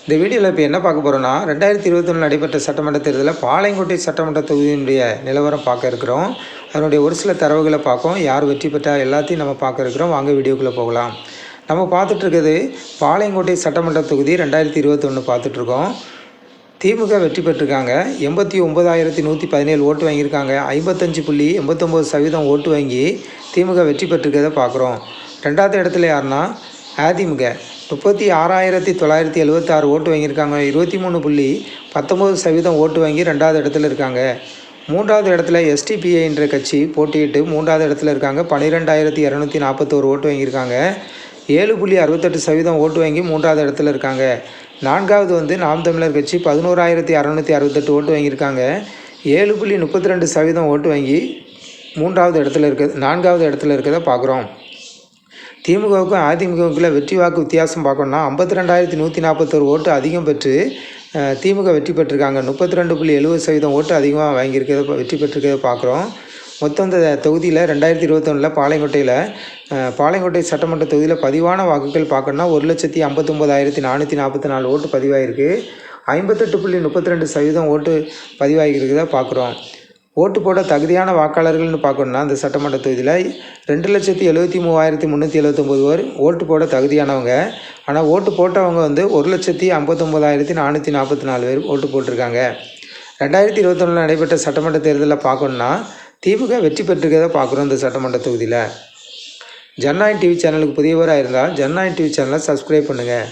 இந்த வீடியோவில் இப்போ என்ன பார்க்க போகிறோன்னா 2021 நடைபெற்ற சட்டமன்ற தேர்தலில் பாளையங்கோட்டை சட்டமன்ற தொகுதியினுடைய நிலவரம் பார்க்க இருக்கிறோம். அதனுடைய ஒரு சில தரவுகளை பார்ப்போம். யார் வெற்றி பெற்றால் எல்லாத்தையும் நம்ம பார்க்க இருக்கிறோம். வாங்க வீடியோக்குள்ளே போகலாம். நம்ம பார்த்துட்ருக்கிறது பாளையங்கோட்டை சட்டமன்ற தொகுதி 2021 பார்த்துட்ருக்கோம். திமுக வெற்றி பெற்றிருக்காங்க. 89,117 ஓட்டு வாங்கியிருக்காங்க. 55.89% ஓட்டு வாங்கி திமுக வெற்றி பெற்றிருக்கிறத பார்க்குறோம். ரெண்டாவது இடத்துல யாருன்னா அதிமுக 36,976 ஓட்டு வாங்கியிருக்காங்க. 23.19% ஓட்டு வாங்கி ரெண்டாவது இடத்துல இருக்காங்க. மூன்றாவது இடத்துல எஸ்டிபிஐ என்ற கட்சி போட்டியிட்டு மூன்றாவது இடத்துல இருக்காங்க. 12,241 ஓட்டு வாங்கியிருக்காங்க. 7.68% ஓட்டு வாங்கி மூன்றாவது இடத்துல இருக்காங்க. நான்காவது நாம் தமிழர் கட்சி 11,668 ஓட்டு வாங்கியிருக்காங்க. 7.32% ஓட்டு வாங்கி நான்காவது இடத்துல இருக்கிறத பார்க்குறோம். திமுகவுக்கும் அதிமுகவுக்குள்ள வெற்றி வாக்கு வித்தியாசம் பார்க்கணுன்னா 52,141 ஓட்டு அதிகம் பெற்று திமுக வெற்றி பெற்றிருக்காங்க. 32.70% ஓட்டு அதிகமாக வெற்றி பெற்றிருக்கிறத பார்க்குறோம். மொத்தம் இந்த தொகுதியில் 2021 பாளையங்கோட்டை சட்டமன்ற தொகுதியில் பதிவான வாக்குகள் பார்க்கணுன்னா 1,59,444 ஓட்டு பதிவாகிருக்கு. 58.32% ஓட்டு பதிவாகிருக்கிறத பார்க்குறோம். ஓட்டு போட தகுதியான வாக்காளர்கள்னு பார்க்கணுன்னா அந்த சட்டமன்ற தொகுதியில் 2,73,379 பேர் ஓட்டு போட தகுதியானவங்க. ஆனால் ஓட்டு போட்டவங்க 1,59,444 பேர் ஓட்டு போட்டிருக்காங்க. 2021 நடைபெற்ற சட்டமன்ற தேர்தலில் பார்க்கணுன்னா திமுக வெற்றி பெற்றிருக்கிறத பார்க்குறோம். இந்த சட்டமன்ற தொகுதியில் ஜனநாயகம் டிவி சேனலுக்கு புதியவராக இருந்தால் ஜனநாயகம் டிவி சேனலை சப்ஸ்கிரைப் பண்ணுங்கள்.